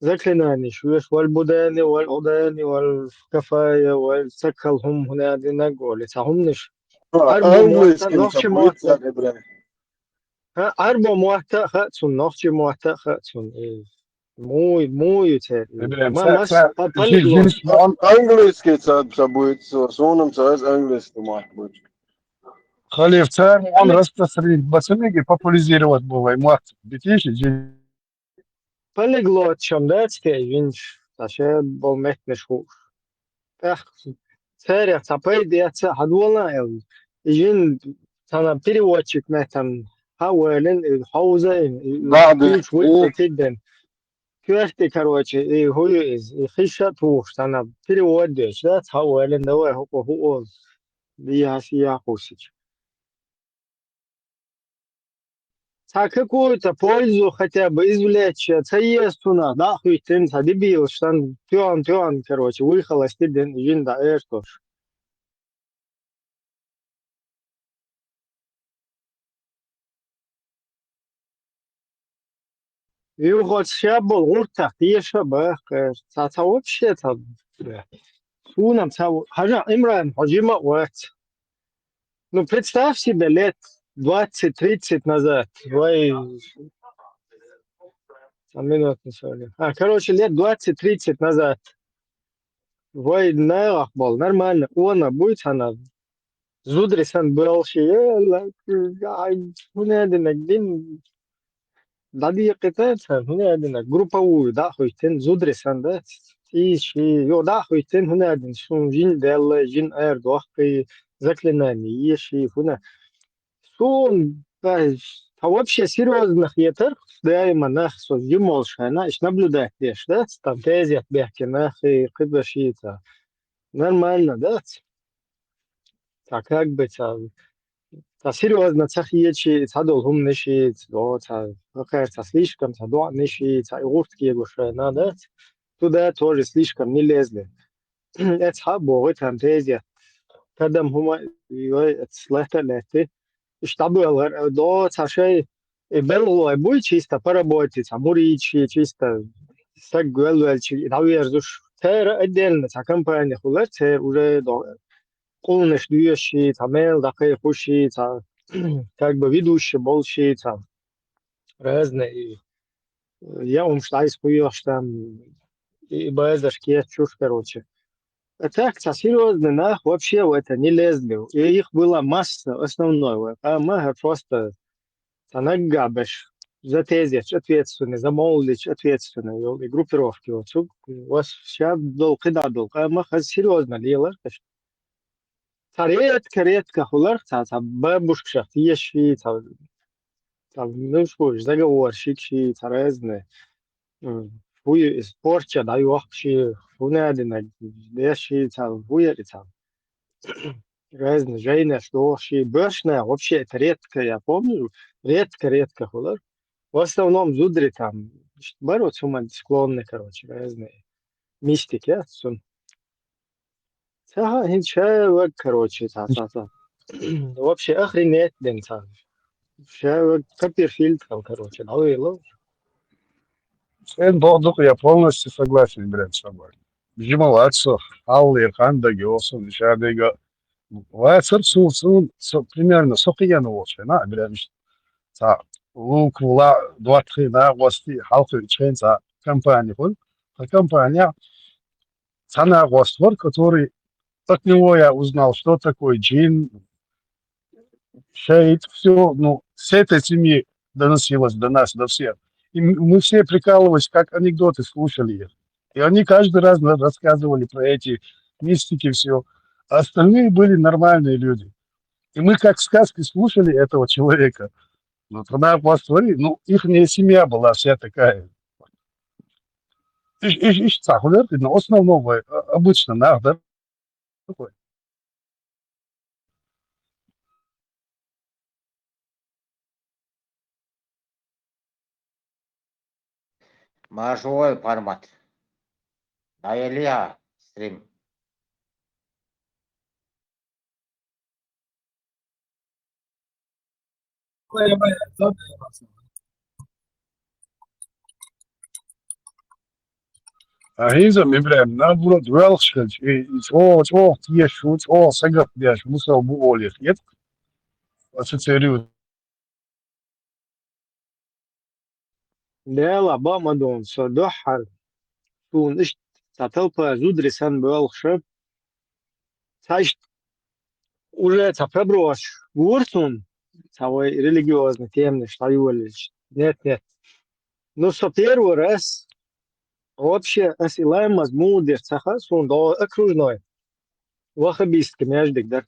заклинание شويش والبداني والأوداني والكفاية والسكلهم هنا دي نقول هم نش أربو موحدة Английский نوخش موحدة забудется, Ибрахим. ها أربو موحدة خاتون نوخش موحدة خاتون موي يتر Ibrahim, ما مس بالغلوش gente, Английский забудется, с уном царь английский может быть. Халиф-царь, он بالغ распространить бацаныги, популяризировать было ему битиши, بالغلوش شمدات كي ينش تاشي بومت نشوف أخ سارع تابي دي هدولا يل يجين تنا переводчик مهتم حاولن حوزة بعد فيش وقت تدن كيفتي كروتشي هو إز خشة توش تنا переводش ده حاولن ده هو بيها خوشش تا какую-то пользу хотя бы извлечь цеестуна да хуйтен садиби штан тюан короче выехала стиден жинда эртош и вот шабл урта тиша бах та вообще та сунам та хажа Имран Хаджима вот ну представь себе лет 20-30 назад ой минут короче лет 20-30 назад ой на был нормально она будет она زودرسن بالشيء لا هنا عندنا دين دادي قطعتها هنا عندنا جروبا دا خويتين زودرسن ده شيء يو دا خويتين هنا عندنا شون جين دال جين اير دوخي заклинание شيء هنا شون а вообще серьезных ятер дайма нах со зимолш она иш наблюдать деш да там тезят бяки нах и кыбашица нормально да так как бы تا серьезно цахиечи цадол хум неши о ца какая слишком цадо неши ца игуртки гуша надо туда тоже слишком не лезли это хабо там тези кадам хума ой слэта лэты штабы до ца шей белло буй чисто поработать амуричи чисто сак гуэлвэлчи даверзуш тер отдельно ца компания хулер тер уже полночь дующий, там, такие пущи, там, как бы ведущий, большие, там, разные. Я умштайс хуёшь там, и базарки, чушь, короче. А так, серьезно, нах, вообще в это не лезли. И их была масса основной. Вот. А мы просто нагабеш. За тезис ответственный, за молодость ответственный, и группировки. Вот, у вас сейчас долг и да долг. А мы серьезно лила. редко хулар та бабушка шахтиеши та ну что заговорщик ши та разные хуй спорча да вообще хунадина деши та хуя та разные жены что ши бешная вообще это редко я помню редко хулар в основном зудри там барот суман склонны короче разные мистики сон та хинча вот короче та вообще охренеть день شايف كوبرفيلد там, короче, Лаврилов. я полностью согласен, блядь, с тобой. Жималацо, Аллы, Ирханда, Геосун, Шадыга. Вайцер примерно, Софияна лучше, на, блядь, та, лук, вла, два-три, на, гости, халкы, член, та, компания, вот. А компания, цена гоствор, который, от него я узнал, что такое джин, шейд, все, ну, с этой семьи доносилось до нас, до всех. И мы все прикалывались, как анекдоты слушали их. И они каждый раз рассказывали про эти мистики, все. А остальные были нормальные люди. И мы как сказки слушали этого человека. Ну, тогда посмотри, ну, их семья была вся такая. Но основного обычно, да, такой. Marshall Parmat. Dayalia stream. هيزا إبراهيم نابورد ويلشكج او تيشوت او سقط دياش مسو بو اوليخ يت وستسيريو Dēlā Bamadons dohar tun ist tatılpa zudrisan bölşöp taşt уже ta februar вурсун цавой религиозный темный штаюлич. Нет. Ну, со первый раз вообще асилаем мазмудер цахас он до окружной. Вахабистки междик, да.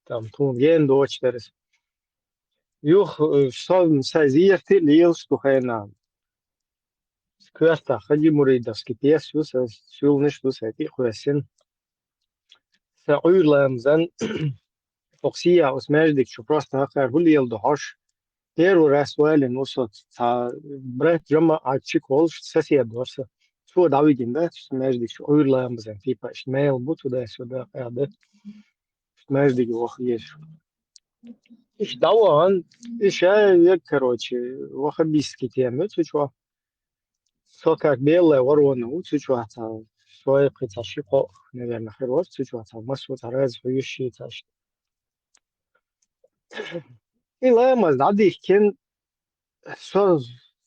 Там тун ген дочь терес. Юх сон сазирти лил штухайна. Скверта хади муридовский пес, сюлныш тусайти хуясин. Сауюрлаемзан Foxia aus Междик, что просто ахар хулил дохаш. Первый раз вэлен усот та брат жама ачик волш сосед дорса. Что давидин, да, что Междик, что уйрлаемзан, типа, что мейл бу туда-сюда, да. Междик вох есть. Иш даван, иш я, короче, вахабистский темы, чё. Со как белая ворона, чё, та свой притащико, наверное, хорош, чё, та массу тараз, воющий тащит. И лэмаз, дадих кен, со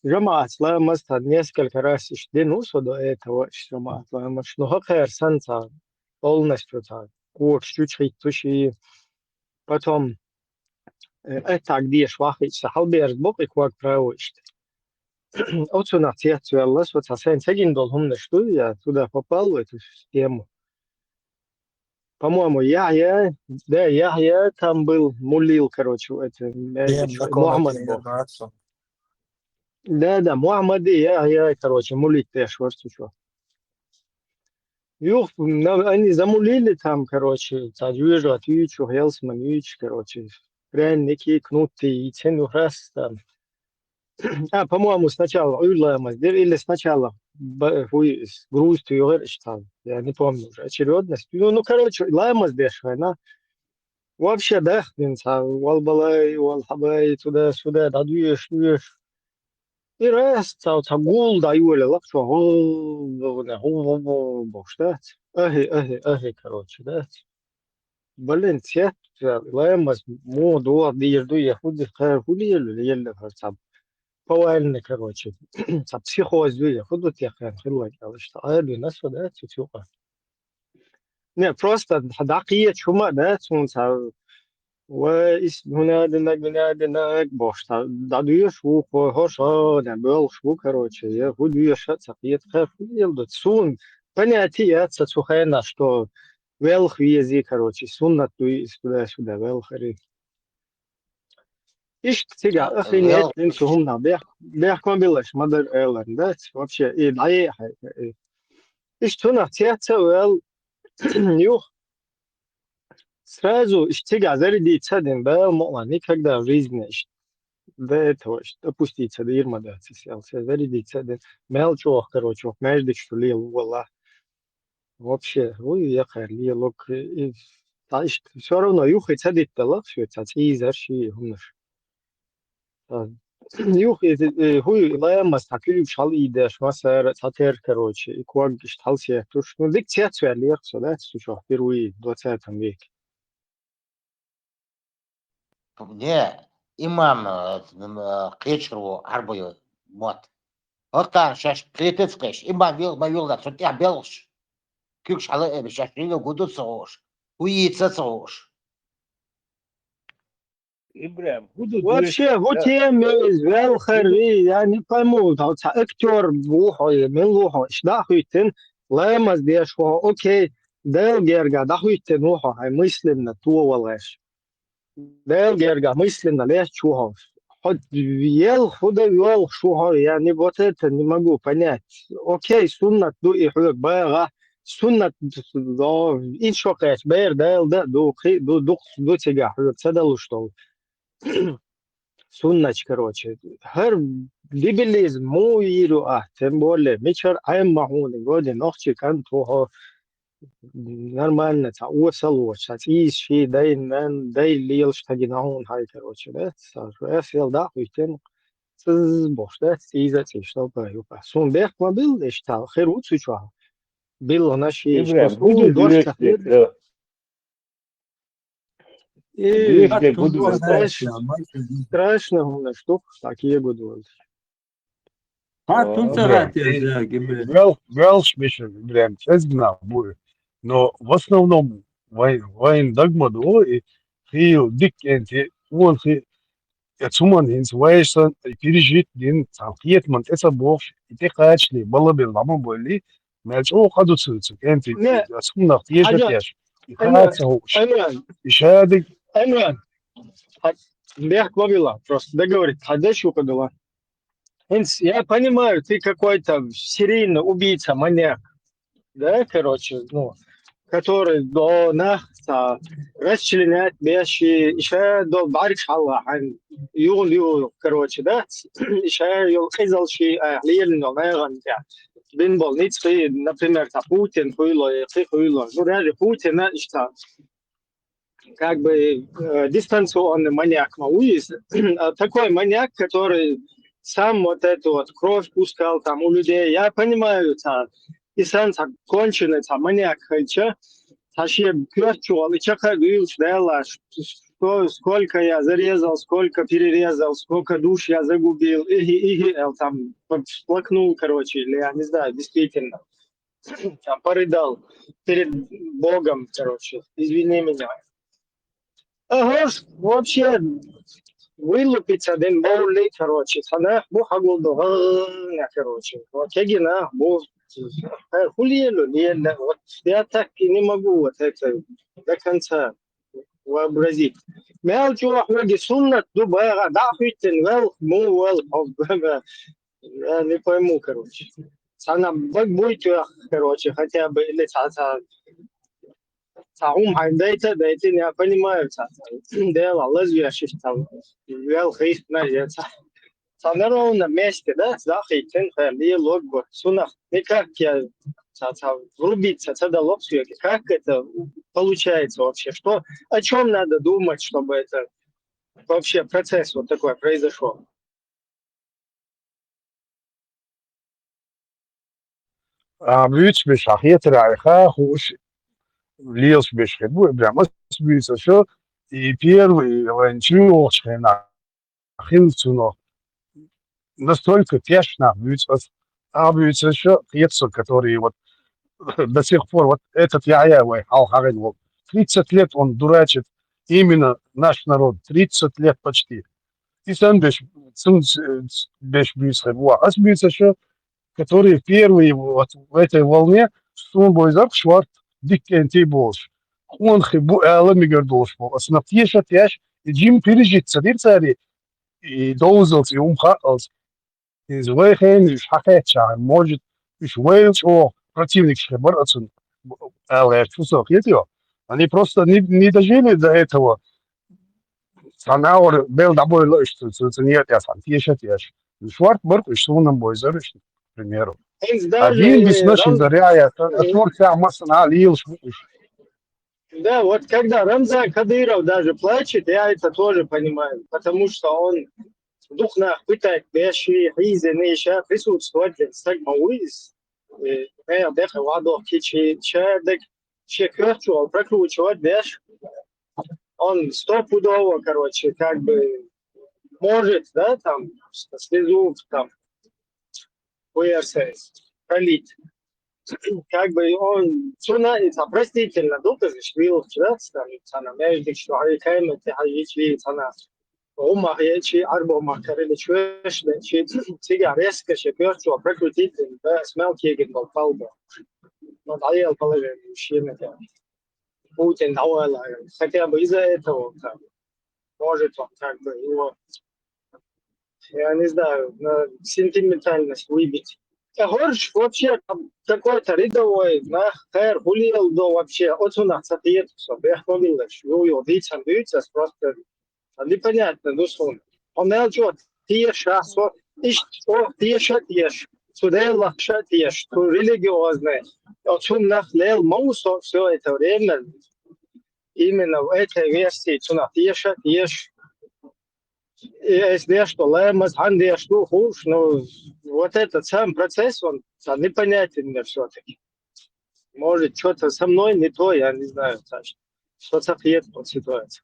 жамаат лэмаз, та несколько раз иш денусо до этого, что жамаат лэмаз, но хакер санта полностью та курс чуть-чуть туши, потом это где швахи, сахалберг бок и квак правоишь. Отцу на церкву Аллах, вот сасен сегин должен что я туда попал в эту систему. По-моему, я там был, мулил, короче, это Мухаммад был. Да, Мухаммад и я, короче, мулить też, вот что. Юх, они замулили там, короче, тадвижу, отвечу, Хелсман, короче, пряники, кнуты, и цену раз там. По-моему, сначала уйламаз, или сначала с грустью говоришь там, я не помню уже, очередность. Ну, короче, ламаз дешевая, она вообще дахнется, валбалай, валхабай, туда-сюда, дадуешь. И раз, та гул даюли, лапшу, штат. Аги, короче, да. Блин, цвет, ламаз, моду, дижду, я худи, хули, еле, там. Повальный, короче. Психоз, я худу тех, хилой, что аду нас да, тюка. Не, просто хадакия чума, да, цунца. هناك باش دادوی شو خوشا نبال شو короче я худую шатся я так худел сун понятие сухая что велх язык короче суннат сюда велхари иш тига охренеть инсум на бях мобилаш мадер элен да вообще и дай иш туна театр вел юх сразу тига зарядить садин бел мола никогда в жизни до этого опуститься до Ирма да сел зарядить садин мелчох короче между что лил вала вообще ой я харли лок все равно юхать садит талак все это и зарши хумнаш юх хуй лаема стакили шал идеш масер татер короче и кваг шталсе туш ну дик театр лех so да что впервые в 20 веке. Не, имам кечеру арбою мот. Ока шаш плетецкеш, имам мавил да сотя белш. Кюк шалы шаш рига гуду сош. Уица сош. Ибраим, Вообще, вот я звел хари, я не пойму, актер бухой, мен лухой, шдахуйтен, лемаз дешо, окей, дел герга, дахуйтен ухо, хай мысленно туовалеш. Дел герга, мысленно леш чухо. Хоть ел, худа вел шухо, я не вот это не могу понять. Окей, суннат ду и хук бага, суннат и шокеш, бер дел да, ду тига, хук цедалу что. Суннач, короче. Хер либелизм, муиру, тем более, мечер аймахун, годы ночи кан того нормально, та уасалоч, та ищи, дай лил, штагинахун, хай, короче, да, я сел, да, хуйтен. Boşta civilizației, что pa. Sun beh mobil, deci ta heruțu ceva. Bilo naši Ibrahim, što bude dosta. direktne, da. I Direktne Тут budu da. strašno ono što такие годы. тут Ibrahim, да, Гибрид. Welsh mission, Ibrahim, честно будет. Но в основном вайн догмаду и хил дик энти он хи يتسمون هنس ويسن пережить дин самхиет ман эса бог ите качли балабел мама боли мэлчо хаду цуцук энти Не, асумнах тиешат Аня, яш Emran, ихацау Emran, ишадик Emran. Бех мобила, просто договорить. Хадачу подала. Я понимаю, ты какой-то серийный убийца, маньяк. Да, короче, ну, который до нахта расчленять вещи, еще до бариш Аллах, юл, короче, да, еще юл хизал ши, лирно, наверное, бин больницы, например, Путин, хуйло, ну, даже Путин, что как бы дистанционный маньяк Мауис, такой маньяк, который сам вот эту вот кровь пускал там у людей. Я понимаю, и сам конченый маньяк, хотя вообще пёрчу, и чака говорил, что сколько я зарезал, сколько перерезал, сколько душ я загубил, и там всплакнул, короче, или я не знаю, действительно, там порыдал перед Богом, короче, извини меня. Ага, вообще вылупить один боли, короче, она бухагулду, короче, вот кегина, хулиелу, вот я так и не могу вот это до конца вообразить. Мелчу ахмаги суннат, дубара, да, фитин, я не пойму, короче. Она будет, короче, хотя бы, или дайте, я понимаю, дело, лезвие там, вел хейст на на месте, да, захейтен, ли логбо, сунах, никак я врубиться, да лобсу, как это получается вообще, что, о чем надо думать, чтобы это вообще процесс вот такой произошел. büyük bir şahiyet raiha hoş Лиос бешхебу, прям сбился все. И первый ничего хилцуно настолько тяжно бьется, а бьется еще хецо, который вот до сих пор вот этот Яевой Алхарин 30 лет он дурачит именно наш народ, 30 лет почти. И сам беш бьется, а сбился еще, который первый вот в этой волне, что он бойзак шварт диккенти болш. Он bu elemi dolmuş bu. Aslında yaşat Jim пережить цари и доузels и умхатels. Из вейхен из хахетша может из Уэльс о противник шебарацун. Фусох етио. Они просто не дожили до этого. Санаур бел дабой лошадь, что нет я сам yaşat. Шварт что он нам бойзар, к примеру. Один без нашей заря, Турция массана лил. Да, вот когда Рамзан Кадыров даже плачет, я это тоже понимаю, потому что он дух пытает вещи, изенейша, присутствовать в Сагмауиз, я дехал вадох кичи, чадек, чекерчуал, прокручивать вещь, он стопудово, короче, как бы может, да, там, слезу, там, пролить. Как бы он простительно доказы швил цана между что харикаем это хажичли цана ома яичи арбо макарели чуэш чи цига резко шепёрчу прокрутитель да смелкиген балпалба но даял положение мужчины Путин давала хотя бы из-за этого может он как бы его я не знаю на сентиментальность выбить. Горш вообще какой-то рядовой, хэр, гулил до вообще, от у нас отъедет, чтобы я помилишь, дицам бьются, просто непонятно, дословно. Он элджот, тиеш, тиеш, судела, тиеш, то религиозное. От у нас лел маусо все это время, именно в этой версии, тиеш, если что, лэмас, ханди, что хуш, но вот этот сам процесс, он непонятен мне все-таки. Может, что-то со мной не то, я не знаю, Саша. Что-то фиет под ситуацией.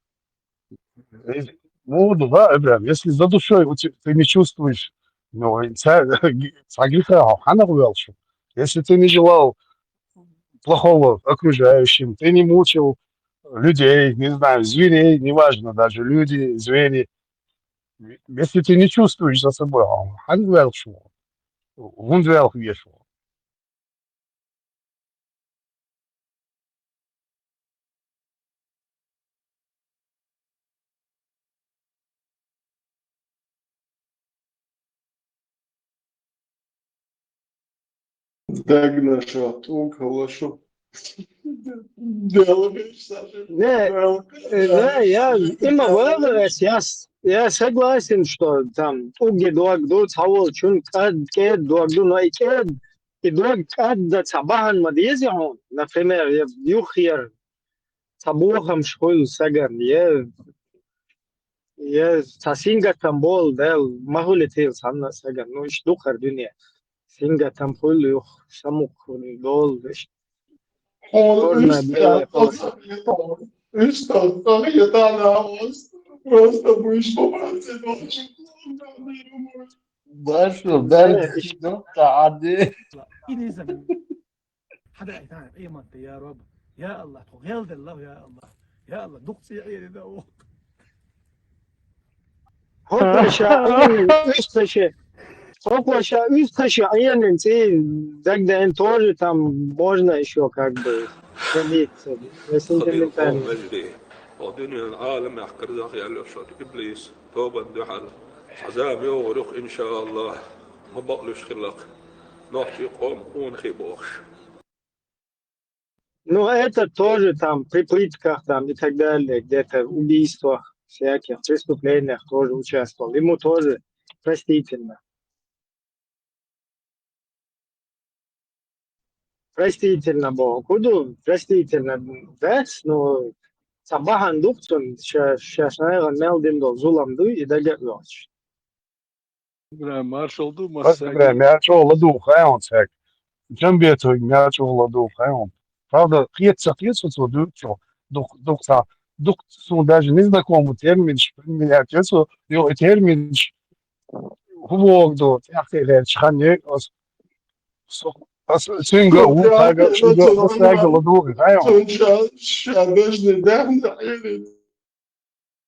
Ну, да, прям, если за душой ты не чувствуешь, ну, греха, хана гуялшу. Если ты не желал плохого окружающим, ты не мучил людей, не знаю, зверей, неважно, даже люди, звери. Если ты не чувствуешь за собой, хан гуялшу, он гуялшу. Degna šo tūkstošu. Делаешь, Саша. Не, я има вэлэс, я согласен, что там уги дуагду цавол чун кед дуагду но и дуаг кад да цабахан мадизи он. Например, я юхер цабухам шхуй саган, я цасинга там бол, да, махулетил санна саган, ну иш духар дунья. Синга там хул юх самук дол, Он можно было стоит она просто будешь попросить очень. Başlo ben تعدي إلى زمن حدا يتعب أي منطقة يا رب يا الله تغير الله يا الله يا الله دقتي عيني ده Хопаша, Усташа, тогда тоже там можно еще как бы пробиться. خليل مجدي ودنيا العالم يحكر ذاك يعلوشات إبليس توبا دحل عذاب يغرق إن شاء الله ما بقلش خلق نحكي قوم ونخيبوش. Ну, это тоже там при пытках там и так далее, где-то в убийствах, всяких преступлениях тоже участвовал. Ему тоже простительно. Простительно было. Куду простительно? Да, но Сабахан духтун, сейчас, наверное, мелдин до зулам дуй и дагер лоч. Marshall du Bak bre, мячо духа, он так. Джамбету мячо духа, он. Правда, қиетса дух, дух, даже незнакомый термин, меня тесо, его термин, хубок, тяхтелер, чхане, синга, ухага, шуга, сага, духа, он. Шадежный дерна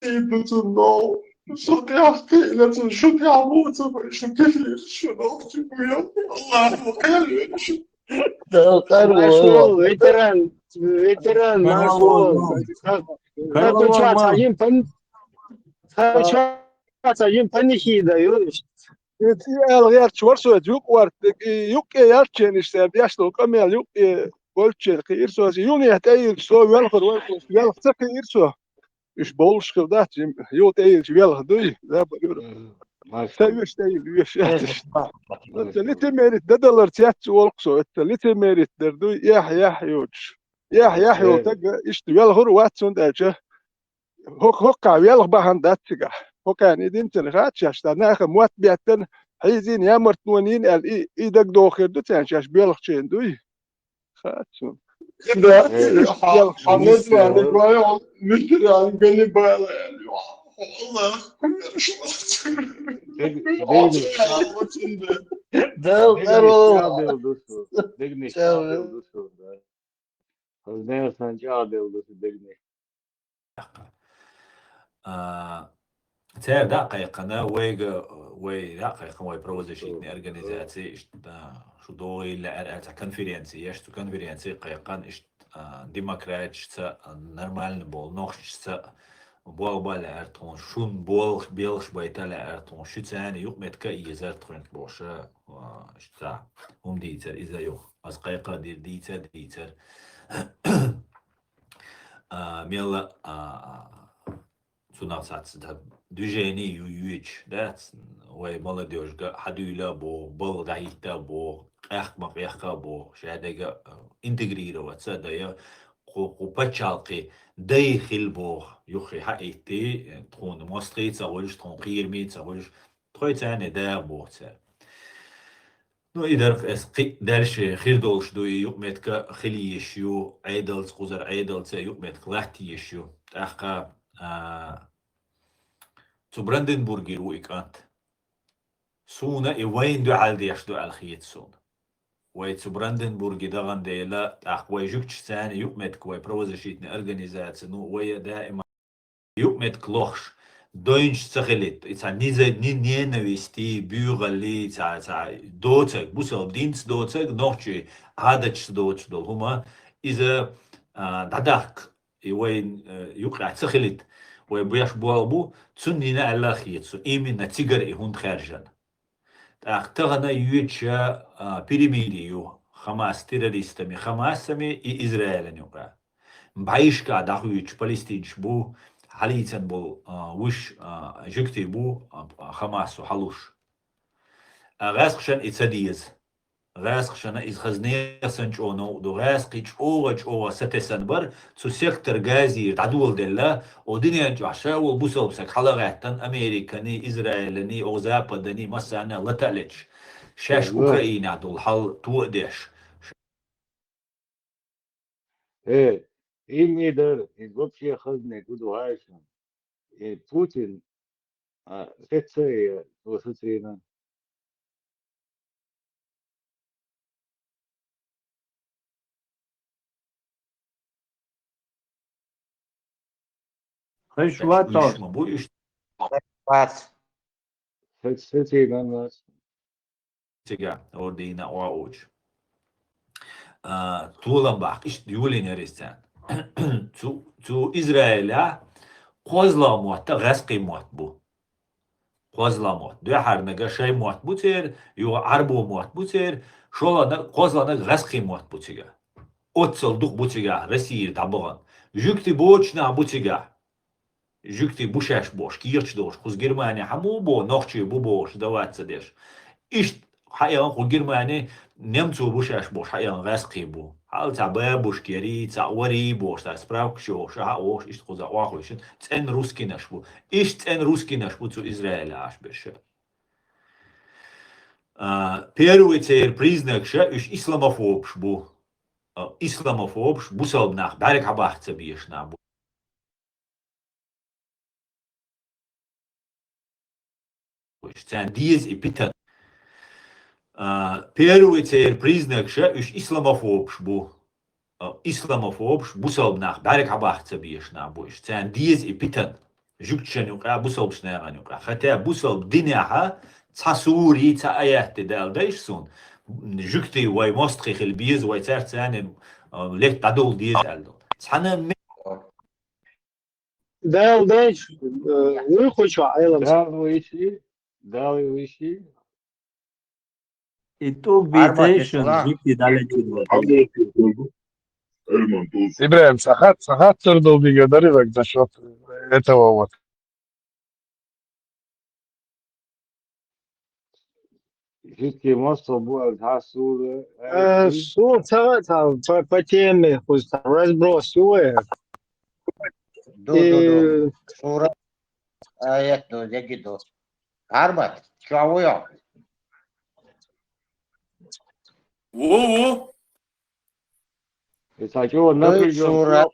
иду туда. Что ты ахтелер, что ты амуца, что ты что ногти буят. Аллаху хайлюш. Нашел, ветеран нашел. Один панихида, юриш. el çorso juk var juk yarchen işte yaşlı kamel juk bolçel kıyırso yuni hatayır so vel khur vel khur irso iş bolş kıvda yok değil vel duy da Seviş değil, üyeş. Lite merit, dedalar tiyatçı olkso, lite meritler duy, yah yuç. Yah yuç, işte vel hur watson derce. Hokka vel bahan datçıga. Hokka nidin telgat yaşta, naha muat biyatten, hayzin yamart nuanin el idak dokhir du tenşaş belxçen duy. Khatsun. Da Ahmet var, bayağı müdür yani beni bayağı Allah Це дақайqa way daqайqa way проводящие организации что доила это конференции что конференции qayqan демократчица нормально бол нохчица бол бала артон шун бол белш байтала артон шүцәне юк метка изер трент боша что дитер иза юк аз qayqa дитер мела сунавсатсда движение юич да way молодежь хадуила бо бол дайта бо ахмак яха бо шадага интегрироваться да я وبتشالقي داخل بوخ يخي حقيقتي تكون مصريت سوالش تكون قيرميت سوالش تخوي تاني دا بوخ تاني نو إدر درش خير دولش دو يقمتك خلي يشيو عيدل تقوزر عيدل تا يقمتك لحتي يشيو تأخا تو براندنبورغي رويك أنت سونا وين دو عالدي يشدو على الخيط سونا وي تو براندنبورغي دغن ديلا أخوي جوكش ثاني يقمتك وي بروزشيتني أرغانيزات نو وي دائما يقمتك لوخش دوينش تخلت إتسا نينويستي بيغلي تا دوتك بوسل دينس دوتك نوخشي عادتش دوتش دول هما إذا داداك وين يقع تخلت وي بياش بوالبو تسنينا على خيتسو إيمنا تيجر إهون خارجان تغنى يوتشا بيريميديو خماس تيراليستمي خماس سمي إسرائيل نيوكا بعيش قاعد أخويش فلسطينش بو حاليا بو وش جكتي بو خماس وحلوش غاسقشان إتساديز غاسقشان إز خزنية سنجونو دو غاسقيش أوغا ستسنبر تو سيكتر غازي تعدول ديلا ودنيا جعشا والبوسو بسك حلقاتن أمريكاني إسرائيلني أو زابدني مسانا لتالج شاش أوكرايني عدول حل توقدش إيه إن يقدر يبقى خزنة كده عايشة بوتين فتسي وفتسينا خش واتر ما بو إيش بس فتسينا ناس تيجا أوردينا أوج طولن باق إيش ديولين يريستان تو إسرائيل قوزلا موت غسقي موت بو قوزلا موت دو حرنگا شاي موت بوتر يو عربو موت بوتر شولا قوزلا غسقي موت بوتيگا أتصل دوق بوتيگا رسير دابغان جوكتي بوچنا بوتيگا جوكتي بوشاش بوش كيرش دوش خوز جرمانيا حمو بو نوخشي بو بوش دوات سديش إيش حقيقة خو جرماني نمتو بوشاش بوش حقيقة غسقي بو حال تعبا بوش كيري تعوري بوش تا سبراوك شو شا وش إيش خوزا واخوش تن روسكي نشبو إيش تن روسكي نشبو تو إسرائيل عاش بشه первый цер признак ша إيش إسلاموفوبش بو إسلاموفوبش بوسال بناخ بارك عباخت بيش نابو تان ديز إبتن первый цер признак ша إيش إسلاموفوبش بو إسلاموفوبش بوسال بناخ بارك عباخت بيش نابو إيش تان ديز إبتن جوكتشن يقع بوسال بشناغان يقع خطا بوسال بدنياها تصوري تأيات دال دايش سون جوكتي واي مستخي البيز واي تار تاني ليك تدول ديز ألدو تحنا دال دايش ويخوش عيلم دال ويشي It took vacation جبت إبراهيم сахат трудно благодарить насчет этого вот. جيتي مصر بو تحسوا سو تا патемы خوز разбросуе دو صورة آيات دو زي دو عربت شعوية Во-во. تاكيو صورة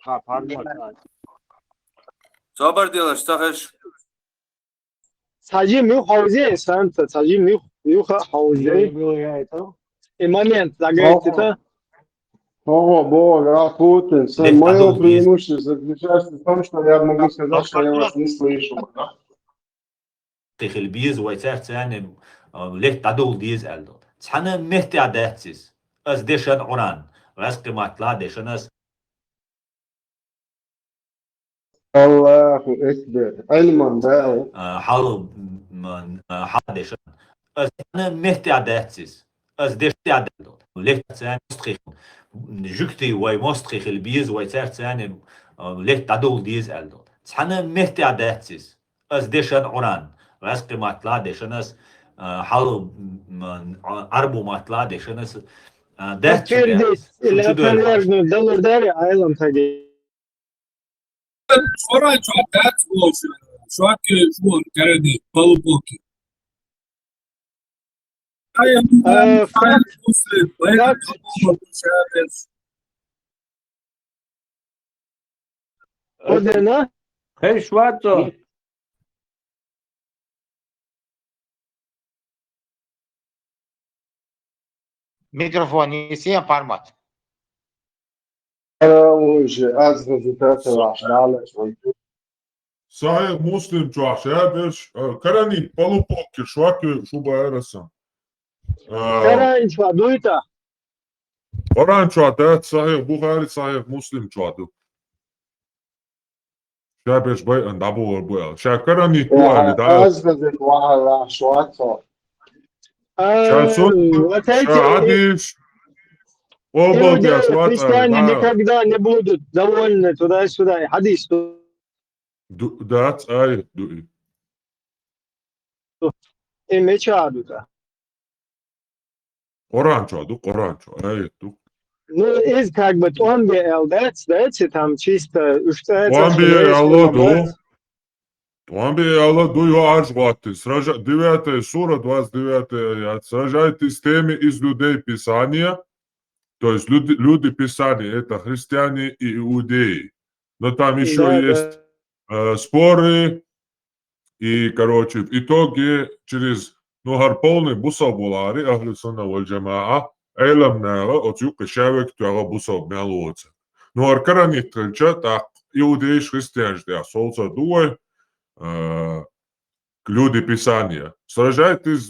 Sabır diyorlar, stakış. сади мы хаузе санта сади мы хаузе и момент загает это Ого, бог, Путин, мое преимущество заключается в том, что я могу сказать, что я вас не слышу. تخ البيز واي تار تاني ليك تدول ديز ألدو تحنا مهتي عداتسيس أز ديشان عران غاسقي ماتلا ديشان أز الله أكبر علما بقى حال ديشان أز تحنا مهتي عداتسيس أز ديشان عداتو ليك تاني مستخيخ جوكتي واي مستخيخ البيز واي تار تاني ليك تدول ديز ألدو تحنا مهتي عداتسيس أز ديشان عران غاسقي ماتلا ديشان أز حال عربو ماتلا ديشان أز Firdi, ile pervergnu dalur dari aylam tagi. Шварачу опять лучше. Шваки швон карани полубоки. А я думаю, после поэтому Odena? Hey, Schwarzer. Mikrofon nisi parmat. صحيح مسلم شو شابش كراني بالوبوك شواكي شو بارسا Kara inşva duyta. قرآن شو عدات صحيح بخاري صحيح مسلم شو عدو شابش بي ان دابو وربويا شاكراني توالي دا شاسون شاعديش Oba ya Люди, шват христиане да никогда не будут довольны туда-сюда. Хадис. дат ай дуи И меча дута. Коранчо ай ду Ну, из как бы он был, that's там чисто, что это Туамби Алладу Туамби Алладу ю ажваты сража 9 сура 29 аят сражайтесь с теми из людей Писания. То есть люди Писания, это христиане и иудеи. Но там еще есть споры, и, короче, в итоге через полный бусал булари, ахли сунна валь джамаа, эйлам нара, от юка шавек туара бусал мялуоца. Но аркаранит трельча, так иудеи христианжды, солца дуай, люди Писания. Сражайтесь с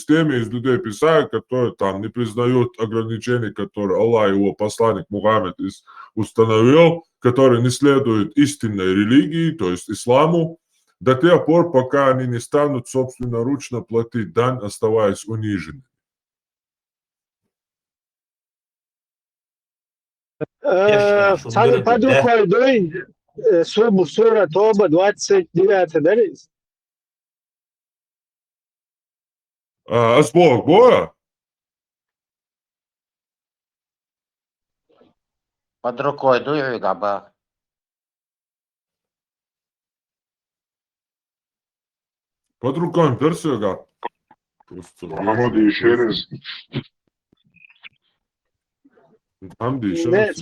теми из людей Писания, которые там не признают ограничений, которые Аллах и его посланник Мухаммед установил, которые не следуют истинной религии, то есть исламу, до тех пор, пока они не станут собственноручно платить дань, оставаясь униженными. Сами подругой дуй, сура Тоба 29, да? Асбог, боя? Под рукой дуй, габа. Под рукой персига. Хамади еще раз. Хамди еще Не, раз.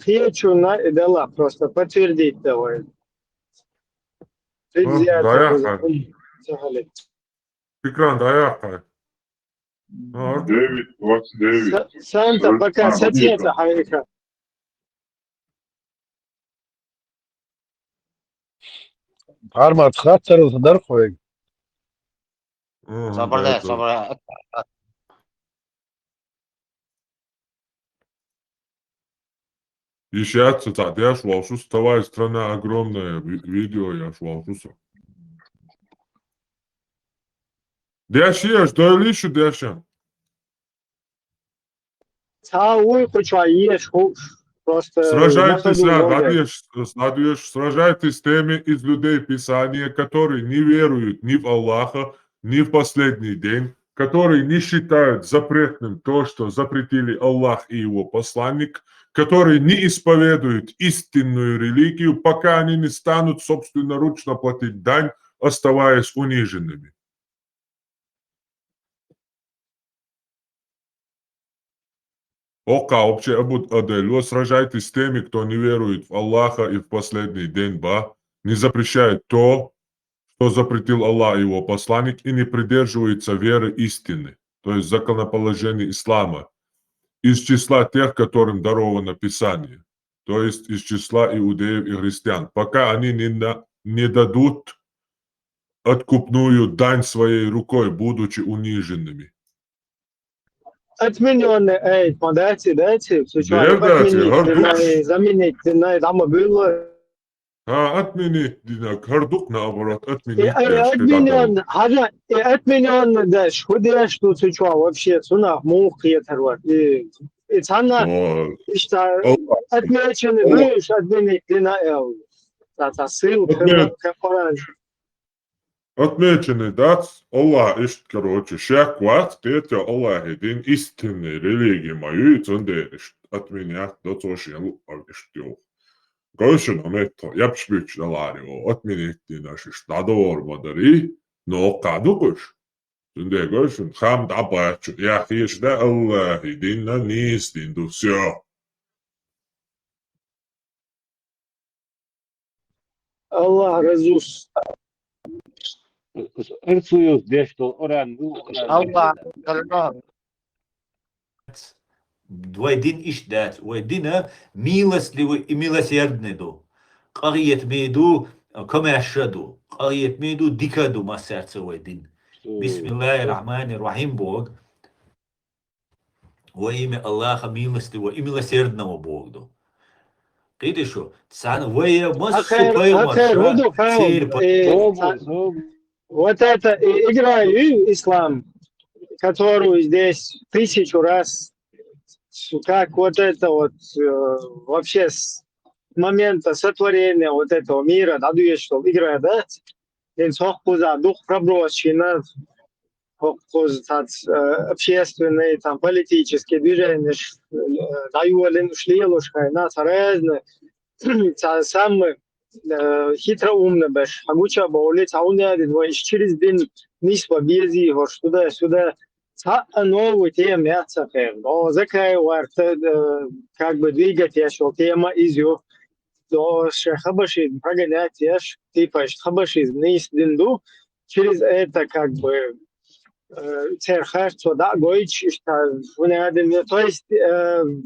хочу дала, просто подтвердить давай. Экран даяка. 9:29. Санта пока садится, Хайка. Армат хаттар дархой. Собрали. Еще цитат. Я шел, вставая страна огромная. Видео я шел. Дящи, что лишу дяща? Просто сражайтесь с теми из людей Писания, которые не веруют ни в Аллаха, ни в последний день, которые не считают запретным то, что запретили Аллах и его посланник, которые не исповедуют истинную религию, пока они не станут собственноручно платить дань, оставаясь униженными. Ока вообще Адель, сражайтесь с теми, кто не верует в Аллаха и в последний день, не запрещает то, что запретил Аллах и его посланник, и не придерживается веры истины, то есть законоположения ислама, из числа тех, которым даровано Писание, то есть из числа иудеев и христиан, пока они не дадут откупную дань своей рукой, будучи униженными. Отмененные дайте, заменить там было. Отменить, кардук наоборот, отменить. Отменен, да, что что сейчас вообще, сунах, мух, етерват. И цана, отмеченный, будешь отменить, ты на эл. Это ссылка, Отмеченный дац, Аллах ишт, короче, шак ват, кет я Аллах един истинный религии мою, и цунде ишт, от меня до цоши ялу ишт ё. Гошен аметто, я пшбич далари, от меня един аш ишт, надор мадари, но кадугуш. Цунде гошен, хам дабачу, я хиш да Аллах един на низ дин ду всё. Allah razuz. Ырцуюз дешто оран Allah kalno. Двойдин ишдат, двойдина милостливый и милосердный ду. Qaryet medu komashadu, qaryet medu dikadu ma serce двойдин. Бисмиллахир-рахманир-рахим Бог. Во имя Аллаха милостивого и милосердного Бога. Ты что? Цан воя массу Вот это игра ислам, которую здесь 1000 раз, как вот это вот вообще с момента сотворения вот этого мира, да, что игра, да, дух пробросчина, общественные, там, политические движения, дают шлилушка, нас разные, самые хитроумно бэш, агуча баули, цауня, через день нисва бези, вот туда-сюда, новую тему, я цахем, но закай варта, как бы двигать, я шел, тема изю, до хабаши, прогонять, я типа хабаши, низ динду, через это как бы церхаш, да, гойч, то есть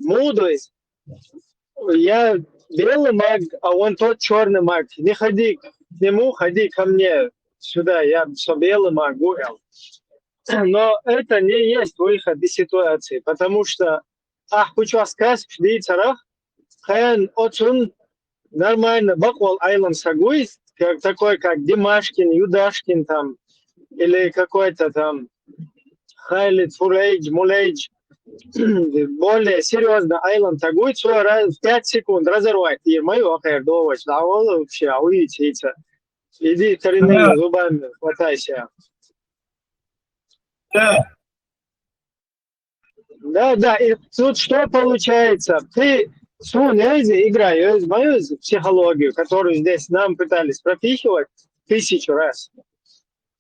мудрость, я белый маг, а он тот черный маг. Не ходи к нему, ходи ко мне сюда, я все белый маг гулял. Но это не есть выход из ситуации, потому что хочу сказать, что хэн очень нормально баквал айлам сагуис, как такой, как Димашкин, Юдашкин там, или какой-то там Хайлит, Фурейдж, Мулейдж, более серьезно айлам тагует, что в 5 секунд разорвать. И мою ахер доводь, да, вообще, а увидите, иди коренными зубами хватайся. Да, и тут что получается? Ты с Нези играешь мою психологию, которую здесь нам пытались пропихивать 1000 раз.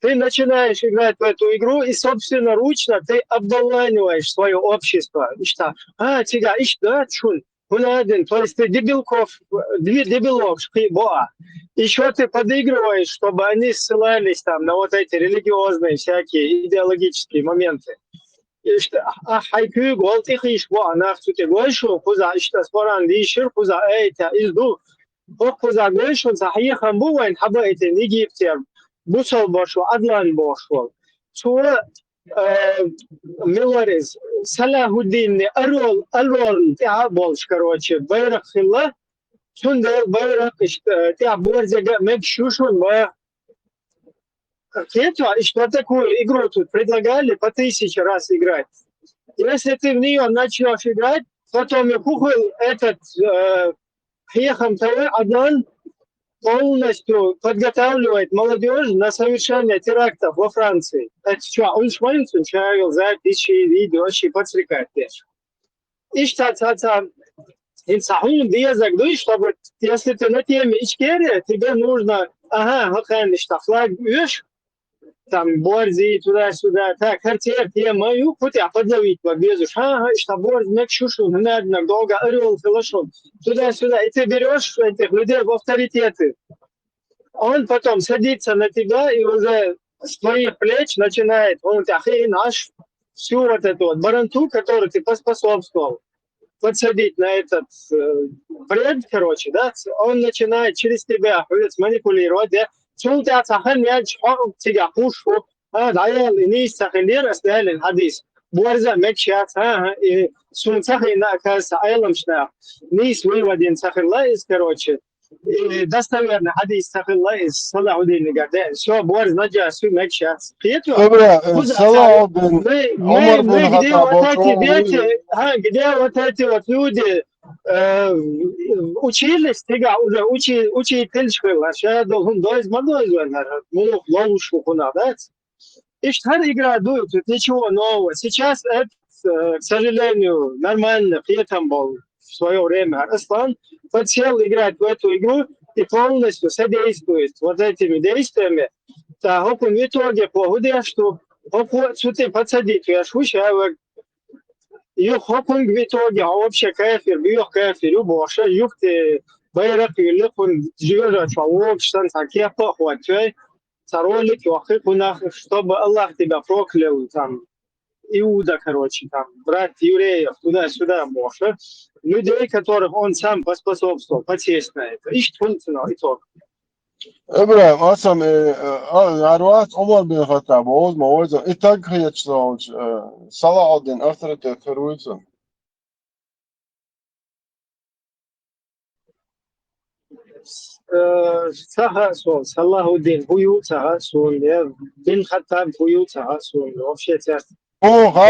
Ты начинаешь играть в эту игру и собственноручно ты обдоланиваешь свое общество. Тебя чун. То есть ты дебилов, еще ты подыгрываешь, чтобы они ссылались там на вот эти религиозные всякие идеологические моменты. Хайкю голтих ишбо анахтуте гойшу, куза иштасборан дишир, куза эйта изду, куза гойшу, захихан бувайн хаба эти нигиптер. Бусал бошвал, Адлан бошвал. Чуа Миларис, Салахуддин, Арол, тя больш, короче, Байрак хилла, Чундер Байрак, тя борзега, мег шушун, Кетва, и что такую игру тут предлагали по 1000 раз играть. Если ты в нее начнешь играть, потом этот Хехам Таве Адлан полностью подготавливает молодежь на совершение терактов во Франции. Это что, он шмальцу чавил записи, видео, подстрекать. И что-то инсахун диязагдуй, чтобы если ты на теме Ичкерия, тебе нужно, флаг вешь, там борзи туда-сюда, так, хартия тема, путя подловить по безу, что борз, мекшушу, надо долго орел, филошон, туда-сюда, и ты берешь этих людей в авторитеты. Он потом садится на тебя и уже с твоих плеч начинает, он наш всю вот эту вот баранту, которую ты поспособствовал, подсадить на этот бред, короче, да, он начинает через тебя манипулировать, да. چون تا تخن میاد تیگه خوش و دایال نیست تخلیه رسال الحديث بورزه مكشات سون تخينا كاس ايلمشنا نيس ويودين تخلا از كروتش دستورنا حديث تخلا از صلاح الدين قاعد شو بورز نجا سو مكشات قيتو صلاح بن عمر بن الخطاب قديه وتاتي وتودي учились, тига уже учитель школа, сейчас должен доиз мадоиз варнар, ну ловушку кунадать. И что игра дует, тут ничего нового. Сейчас это, к сожалению, нормально, приятно был в свое время. Аслан хотел играть в эту игру и полностью содействует вот этими действиями. Так, он в итоге погодит, что ты подсадить, я шучаю, يخوكم بتوجع وبش كافر بيوخ كافر يبوش يخت بيرق يلقون جيرة شعوب شتان تكيه قوة شوي صارولك يوخي كنا чтобы Allah тебя проклял там Иуда, короче, там брат евреев туда-сюда может людей, которых он сам поспособствовал, подсесть на это. Ищет функционал итог. إبراهيم أصلا عروات عمر بن الخطاب وعوز موازن إتاق يتشلوج صلاح الدين أثرت فرويتون Сагасон, Салахуддин, Бую, Сагасон, Бин Хаттаб, Бую, Сагасон, вообще тяжко.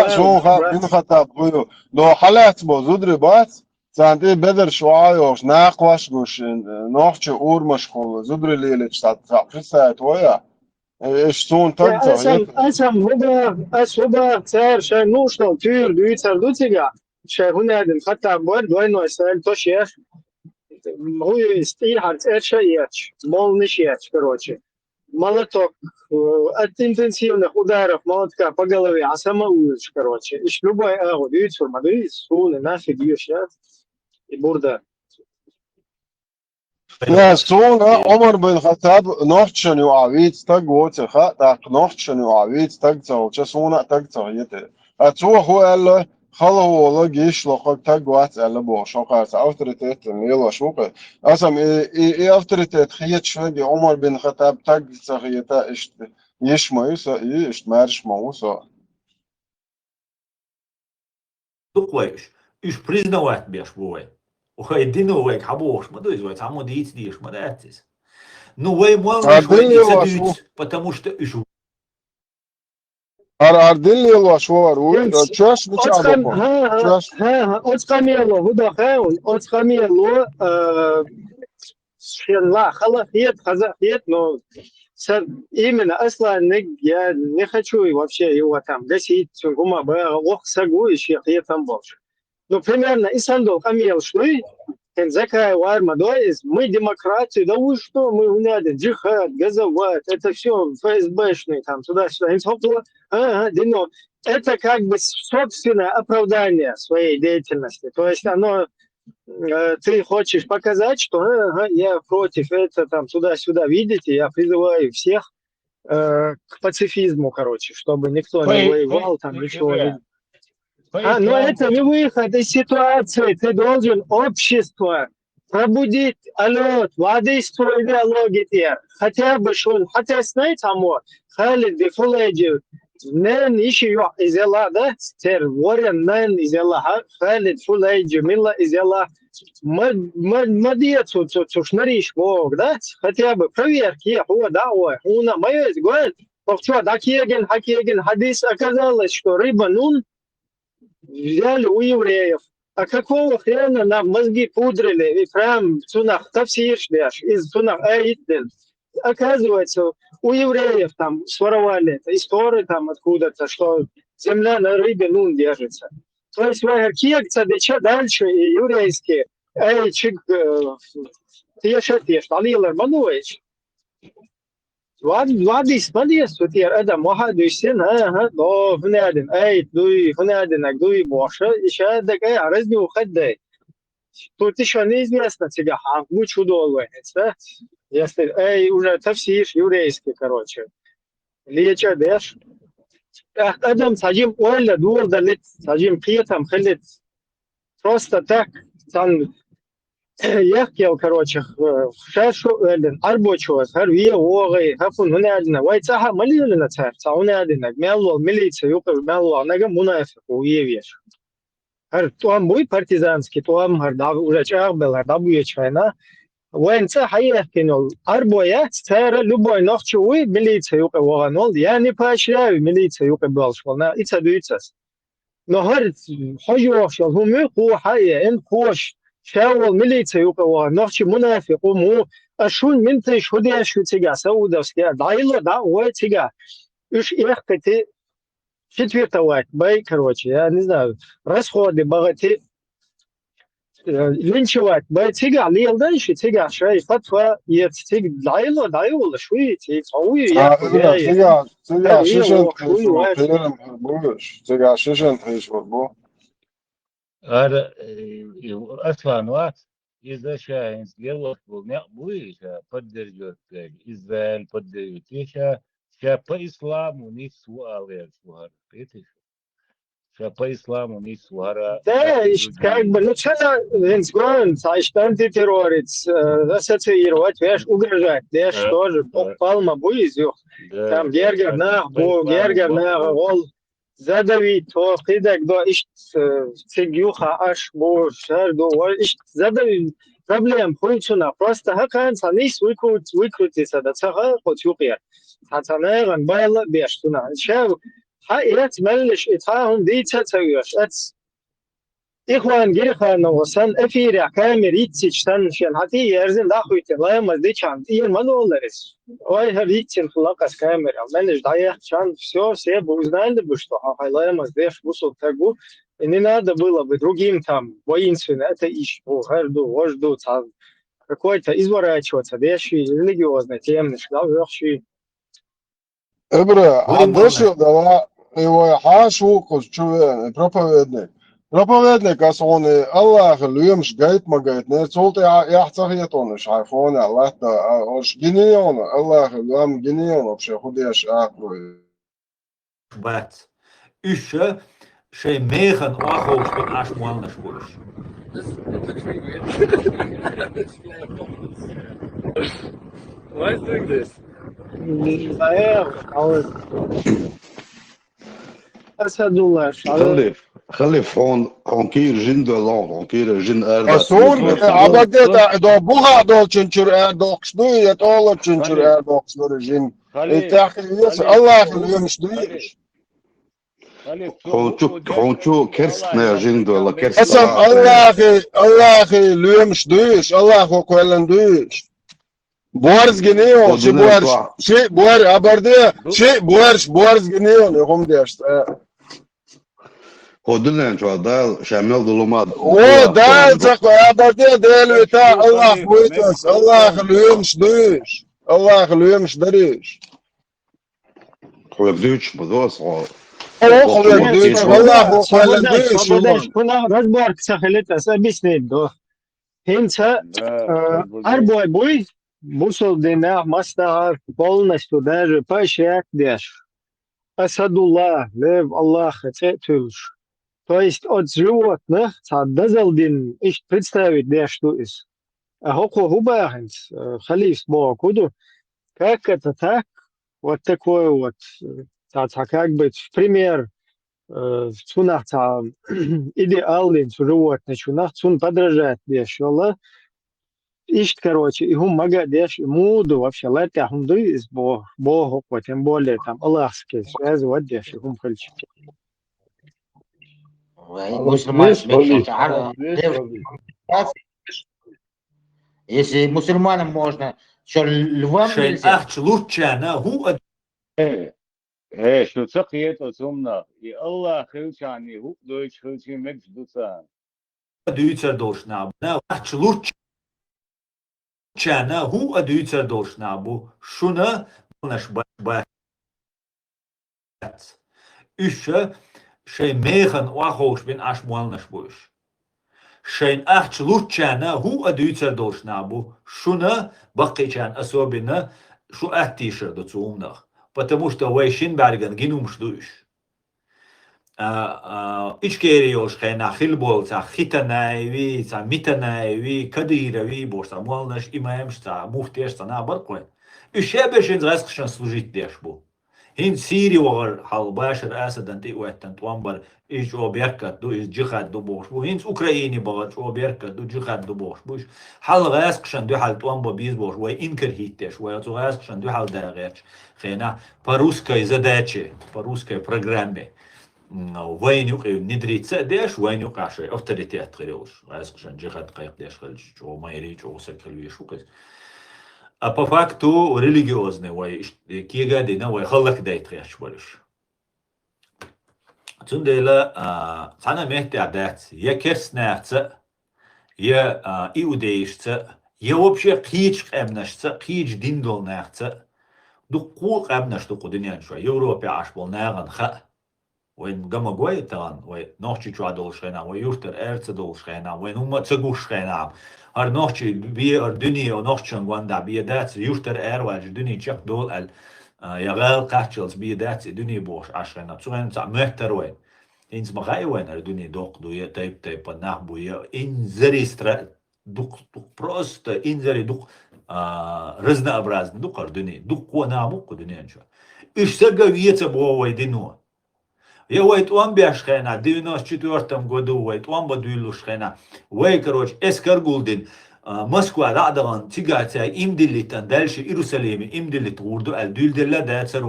شوخة بن الخطاب بيو لو حلات بو زودري بات سانتي بدر شوعايوش ناقواش مش نوحش أور مشغول زودري ليلة تعقيسات ويا إشتون تقدر أسم هو صار شيء نوشنال تير دويتر دوتيجا شيء هنا هذا الخطاب بود وين وسائل توشيش هو استيحت إرشاياتش مال نشياتش короче молоток от интенсивных ударов молотка по голове, а сама улица, короче. И любой агу, видите, формадует, сулы, нафиг, сейчас и бурда. Ja, Sona Omar bin Khattab nochtchen yuavit tag wotcha ta nochtchen yuavit tag tsa Sona tag tsa yete. Atso ho alla خلا والله جيش لقاك تاج وات على بو شوقة أوتريتيت يلا شوقة أصلا إيه أوتريتيت خيط شوي عمر بن الخطاب تاج سخيتا إشت يشما يسا إشت مارش ما وسا Тухваешь, иш признавать беш бой. Ухай диновек хабош, мы доизвать, а мы дить, мы датись. Ну, вы можете, потому что иш أردني الله شوار وتشاش بتشعبه أتقاميلو هدا خاون أتقاميلو شلا خلا خيط но именно أصلا я не хочу вообще его там гасить гума ох сагу еще там больше но примерно и сандал камел шлый Закай Вармадоис, мы демократия, да вы что, мы уняли, джихад, газовать, это все ФСБшные, там, туда-сюда. Это как бы собственное оправдание своей деятельности. То есть оно, ты хочешь показать, что я против этого, там, туда-сюда, видите, я призываю всех к пацифизму, короче, чтобы никто не воевал, там, ничего не... но это не выход из ситуации. Ты должен общество пробудить, водейство идеологии. Хотя бы что, хотя знаете, Халид Дефуледжи, нен еще из Аллаха, да? Тер ворен нен из Аллаха, Халид Фуледжи, милла из Аллаха. Мадецу, шнариш Бог, да? Хотя бы проверки, уна, мое есть, говорит, хакеген, хадис, оказалось, что рыба нун взяли у евреев. А какого хрена нам мозги пудрили и прям цунах тавсир шляш из цунах аиден. Оказывается, у евреев там своровали это, истории там откуда-то, что земля на рыбе нун держится. То есть кекца дальше еврейские. Эй, чик, теш, алилар мануэч. Вадис, вот я Адам Махадусин, но внаден, внаден, больше, еще такая разню ходы. Тут еще неизвестно тебя, мы чудовые, да? Если, уже тавсиш еврейский, короче. Леча деш. Адам сажим ойля, дурда лет, сажим приятом, халит. Просто так, там, يحكي короче شاشو أربوشوس هرويه وغي هفون هنا عندنا ويتها مليون نتاع هنا عندنا مالو مليتة يقول مالو نجا منافق ويبيش هر توام بوي партизанский توام هر داب ورجع بل هر دابو يشفينا وين صحيح كنول أربوية ترى لبوي نخشوي مليتة يقول وغنول يعني باشراوي مليتة يقول بالشولنا إتسدويتس نهار حجوش هم يقو حية إن خوش شاول ميليتسي يقوى نفسي منافق ومو أشون من تيش هدي شو تيجا سودا سكيا دايلا دا وين تيجا إيش إخكتي شتوي توات باي كروتشي يا نزنا رسخو دي بغتي لينشوات باي تيجا ليل دايش تيجا شوي فتوى يتيجا دايلا شوي تيجا ياكو جاي تيجا شيشن تحيش والقيرم هربوش تيجا شيشن تحيش والبو هذا أصلا وقت إذا شاهد يلا بوي поддерживает Израиль поддерживает شا по исламу не суалер суара видишь شا по исламу не суара да как бы ну что венсгон сайштанти террорист ассоциировать веш угрожать веш тоже палма буизю там гергер на гол задавить то кидак до иш цегюха аш бо шар до иш задавить проблем хуйчуна просто хакан санис выкрутиться до цага хотюкия хатанайган байла бештуна шав حقيقة ملش إطاعهم دي تتويش إخوان جيخان وسن أفير كامير يتسيشتن شان حتى يرزن داخويتين لا يمز دي شان إير منولرس وای هريتين خلاقس كامير ملش دايح شان все узнали бы что لا يمز ديش бусул тагу и не надо было бы другим там воинственно это ищ гарду вожду там какой-то изворачиваться вещи религиозные темные да вещи إبرة عدشو دوا إيوه حاشو كشوه проповедник أصوني الله خليهمش جايت ما جايت نسولت يحتاجيتونش عارفون الله تا أش جنيون الله خليهم جنيون بشي خديش أكبر بات إيش شيء ميخن أخوش بين عش موالنا شبولش Why is doing this? أسعد الله خلف هون كير جن دولار هون كير جن أربعة أصون عبدت دو بوها دو تشنشر دوكس دو يتولى تشنشر دوكس دو جن التحقيق الله خليهم شدويش هون شو كرسنا جن دولار كرس قسم الله أخي ليهم شدويش الله أخو كويلن دويش بوارز جنيون شي بوار أبردية شي بوارز جنيون يقوم ديش هودلنا شو دال شامل دلومات دال تقو أبردية دال وتا الله خويتس الله خليهم شدويش الله خليهم شدريش خويك دويش بدوس خويك دويش والله خويك دويش كنا رجبارك سخلت سبيسني دو هنسا أربعة بوي Бусул динах мастар полностью даже пощадишь. Асадуллах, лев Аллаха, цетюш. То есть от животных цаддазалдин ищ представить, где что из. А хоку губахенс, халиф Богу, как это так? Вот такой вот, как бы пример в цунах идеален животных, цунах цун подражать, где что Ищ, короче, и гум магадеш, и муду вообще летя хумду из Богу, тем более там Аллахские связи, вот деш, и гум хальчики. Если мусульманам можно, что львам нельзя? شو سقيت وسمنا يا الله خلشاني هو دويش خلشي مكش دوسان دويتر دوشنا Чана ху адуйцер должна бу шуна наш бат Üche şey megen wachos bin as mualnas bush Шейн ахч лучана ху адуйцер должна бу шуна бакичан особенно шу ахтиша до цумнах потому что вайшин барган гинумш душ ичкериош хена хилбол ца хитанайви ца митанайви кадирови борса молнаш имаемш ца мухтеш ца на баркой ишебешин зрасхшан служить дешбу هين سيري وغر حال باشر أسد أنت وقتن توامبر إيش أو بيركت دو إيش جخات دو بوش بو هين أوكراني بغر أو بيركت دو جخات دو بوش بوش حال غاسقشان دو حال توامبر بيز بوش وي إنكر هيتش وي تو غاسقشان دو حال داغيرش خينا باروسكاي задачи باروسكاي программе وين يقي ندري ديش وين يقع شيء أوتوريتيات غيروش عشان جهات قيق ديش خلج جو ما يريج جو سكر ويشوكس أبا فاكتو ريليجيوزني وي كي قاعدين وي خلك دايت غيش ولش تندلا أنا مهتي عدات يا كرسنات يا إيوديش يا وبشي قيج قامنش قيج ديندول نات دقو قامنش دقو دنيا شوي يوروبي عشبول ناغن خا وين قام قوي تان وين نوشي شو عدول شينا ويوفتر أرت دول شينا وين هم تسقوش شينا هر نوشي بي الدنيا ونوشي عند بي دات يوفتر واج الدنيا شق دول ال يغال قاتشلز بي دات الدنيا بوش عشان تسوين تاع مهتر وين إنس مغاي وين الدنيا دوق دوية تايب ناح بويا إنزري سترا دوق بروست إنزري دوق رزنا أبراز دوق الدنيا دوق وناموق الدنيا شو إيش سجى ويته بوا ويدينوا يا ويت وان بيشخنا 94 году ويت وان بدويلو شخنا وي كروش اسكر جولدن موسكوا دعدغان تيجاتي إمدلتن دالش إيروساليم إمدلت وردو الدول دلا داتر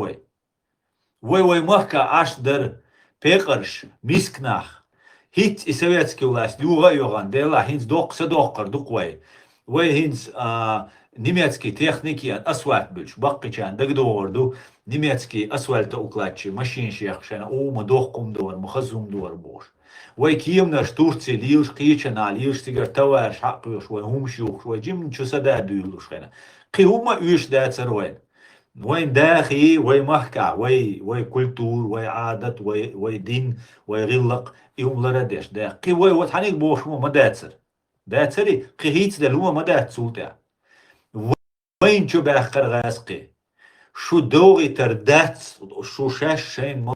وي مهكا عش در بيقرش ميسكناخ هيت إسويتسكي ولاش لغة يوغان ديلا هينز دوق صدوقر دوق وي هينز نيميتسكي تكنيكيان أسوات بلش باقي كان دقدو وردو نيميتسكي أسوال تأوكلاتشي ماشين شيخ شانا مدوقكم دور مخزوم دور بوش وي كيمناش تورتسي ليوش قيشنا ليوش تيجر توارش حقيوش وي هم شيوخ وي جيم شو سدا دويلوش خينا قي هما ايش داتر وين داخي وي محكع وي كولتور وي عادت وي دين وي غلق يوم لردش داخي وي وتحنيك بوش ما داتري قي هيتس دل هما ما دات سولتا وين شو باخر غاسقي شو دوغي تردات شو شاش شين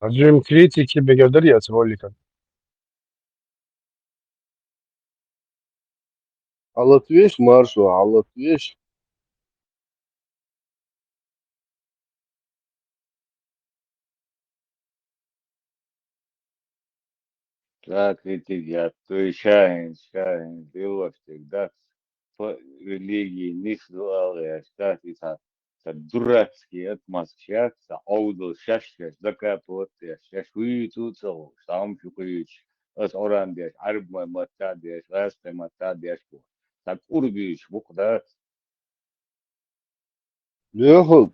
Джим критики благодарят ролика. على مارشو على Так, я то шаин, было всегда по религии не слал, я считаю, дурацкий отмазчак, аудл шашка, закапот, я шашуи тут сол, сам шукаич, ас орандеш, арбма матадеш, раста матадеш, так урбиш, букда. ياخد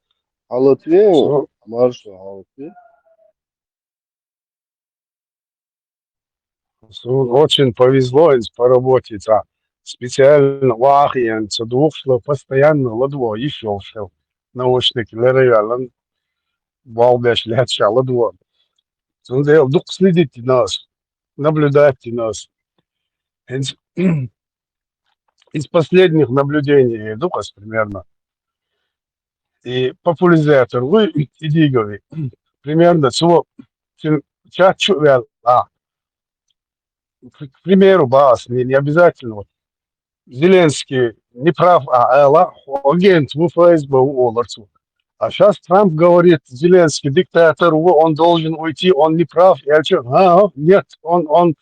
على So, مارشو على очень повезло по работе. Специально вахиен, двух шло постоянно ладво, еще шел. Научники, леревелан, балбеш, ляча, ладво. Он сделал, дух следите нас, наблюдайте нас. Из последних наблюдений Дукас примерно и популяризатор вы и дигови примерно всего чачу к примеру бас не обязательно вот Зеленский не прав агент в ФСБ Оларцу. А сейчас Трамп говорит, Зеленский диктатор, он должен уйти, он не прав. Я что, нет, он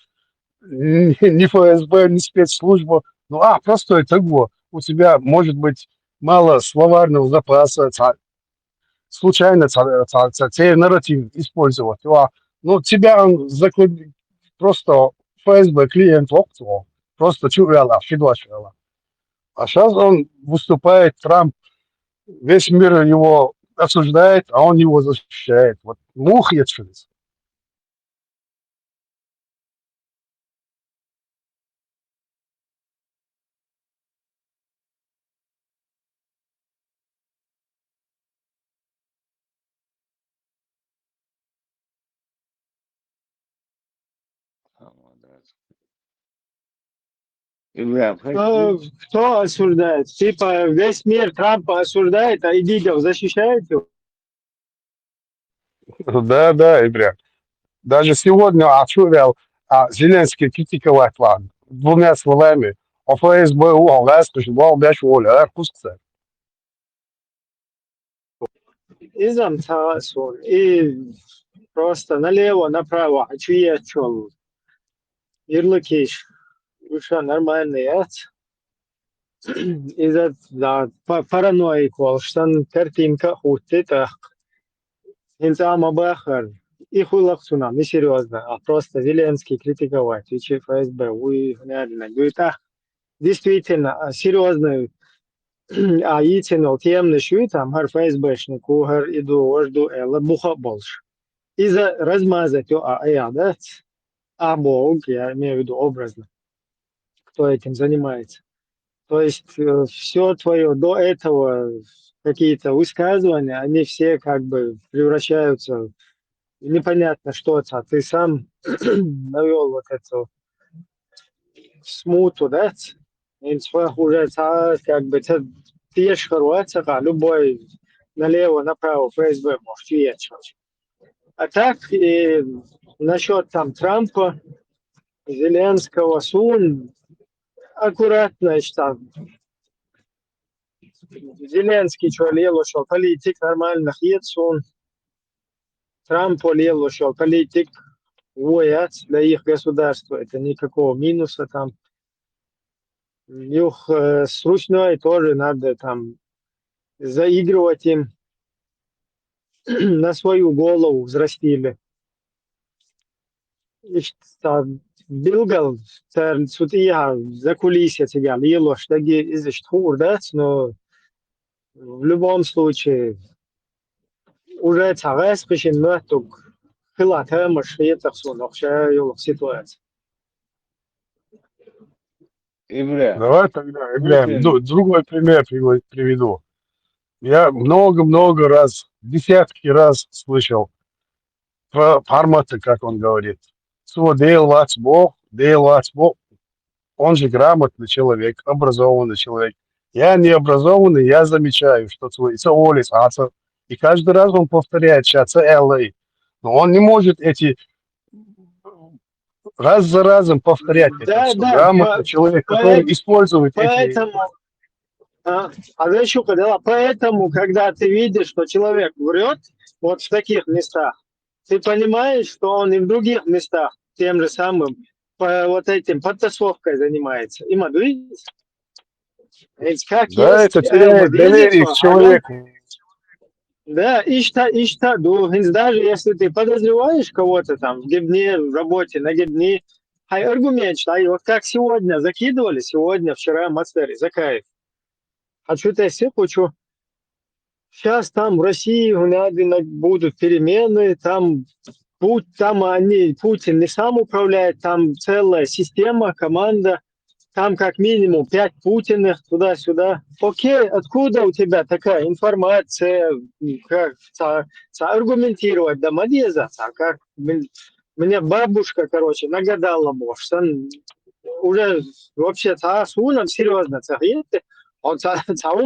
не ФСБ, не спецслужба. Ну, просто это у тебя может быть мало словарного запаса, случайно цей нарратив использовать. Ну, тебя он просто ФСБ клиент опцию, просто чувствовала, фидошвала. А сейчас он выступает, Трамп, весь мир его осуждает, а он его защищает. Вот мух я через. Кто осуждает? Типа весь мир Трампа осуждает, а идите защищает его? Да, Ибря. Даже сегодня Ачувел Зеленский критиковать вам двумя словами. А ФСБ угол бяш воля, кускса. Изам тасон и просто налево, направо, отвечу. Ярлыкиш. Уже нормальный, из-за да, параноик, что картинка хутит, инсама бахар. И хулах цунам, не серьезно, а просто Зеленский критиковать, ВЧ ФСБ, уй, реально, это действительно серьезно, а итинул темный шуй там, гар ФСБшник, гар иду, ожду, буха больше. Из-за размазать, да, бог, я имею в виду образно, кто этим занимается. То есть все твое до этого какие-то высказывания, они все как бы превращаются в непонятно что-то. Ты сам навел вот эту смуту, да? И уже как бы ты ешь Хорватия, любой налево, направо ФСБ может ехать. А так и насчет там Трампа, Зеленского, Сун, аккуратно, что Зеленский что лело, что политик нормальных Ецун, Трамп лело, что политик воят для их государства. Это никакого минуса там. Их с ручной тоже надо там заигрывать им на свою голову взрастили. İşte Bilgal судья за кулисье тебя лило, что из да, но в любом случае уже цагас пишем мертук хилата машиетах сунохша юлок ситуация. Ибря, Давай тогда, Ибрahim, Путин, другой пример приведу. Я много-много раз, десятки раз слышал про форматы, как он говорит. Дейл Вацбо, он же грамотный человек, образованный человек. Я не образованный, я замечаю, что свой Олис, и каждый раз он повторяет сейчас LA. Но он не может эти раз за разом повторять это Да, все. да, Грамотный человек, который использует эти... поэтому, знаешь, поэтому, когда ты видишь, что человек врет вот в таких местах, ты понимаешь, что он и в других местах тем же самым по вот этим подтасовкой занимается. И Мадуис, как Да, есть это теряет доверие к человеку. да, даже если ты подозреваешь кого-то там в гибне, в работе, на гибне, хай аргумент, что вот как сегодня закидывали, сегодня, вчера Мастери, за кайф. Хочу-то я хочу. Сейчас там в России будут перемены, там Путин не сам управляет, там целая система, команда, там как минимум 5 Путиных туда-сюда. Окей, откуда у тебя такая информация, как аргументировать, да, мадеза, как мне бабушка, короче, нагадала, что уже вообще с уном серьезно, он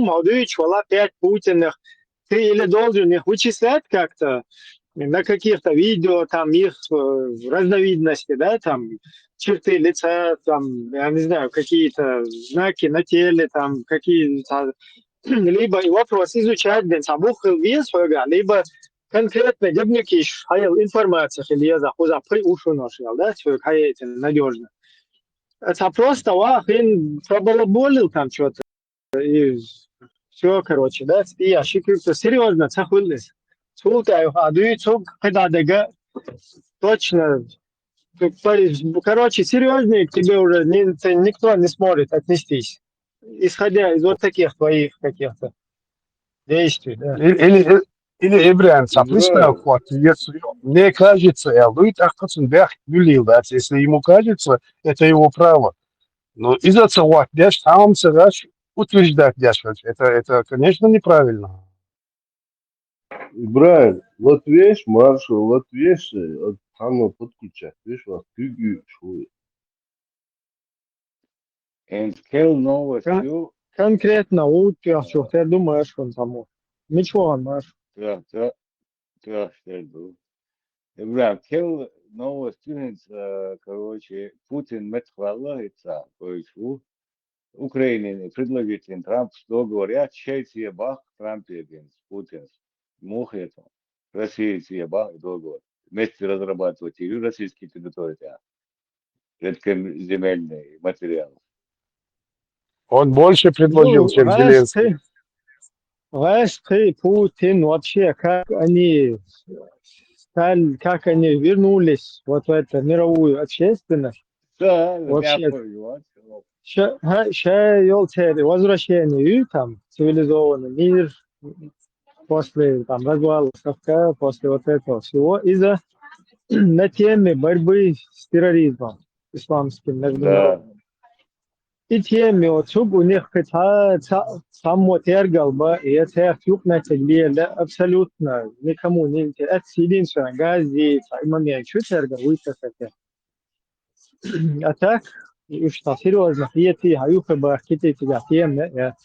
молодой человек, 5 Путиных, ты или должен их вычислять как-то на каких-то видео, там их разновидности, да, там черты лица, там, я не знаю, какие-то знаки на теле, там, какие-то, либо и вопрос изучать, да, самухил вес, либо конкретно дебники шаял информация, или я захуза при ушу ношил, да, свой хаяйте надежно. Это просто, он пробалаболил там что-то, и все, короче, да, и я считаю, что серьезно, цахулис. Слушай, когда дега, точно, короче, серьезнее к тебе уже никто не сможет отнестись, исходя из вот таких твоих каких-то действий, да. Или Ибрahim, Ибря, мне кажется, если ему кажется, это его право. Но из-за того, утверждать, это, конечно, неправильно. Ибрahim, Латвияш, маршал, Латвияш, оно подключать, видишь, вас кюгю шует. Энскел новостью, Конкретно, что ты думаешь, он там, ничего, он наш. трахтерду. Ибря, кел новостью, короче, Путин метхваллахица, короче, Украине предлагает Трамп, что говорят, бах Трампе, Путин, мухет, Россия бах договор. вместе разрабатывать и российские территории, редкоземельные материалы. Он больше предложил, Ну, чем Зеленский. Путин вообще, как они стали, как они вернулись вот в эту мировую общественность, Да, вообще, я понимаю. возвращение там, цивилизованный мир после там развала Совка, после вот этого всего, из-за на теме борьбы с терроризмом исламским Да. международным. И теме вот у них само тергалба, и это юкна тегле, абсолютно никому не интересно. Это единственное, гази, имаме, что тергал, высоко. А так, уж так серьезно, и эти хаюха бахкиты тебя теме,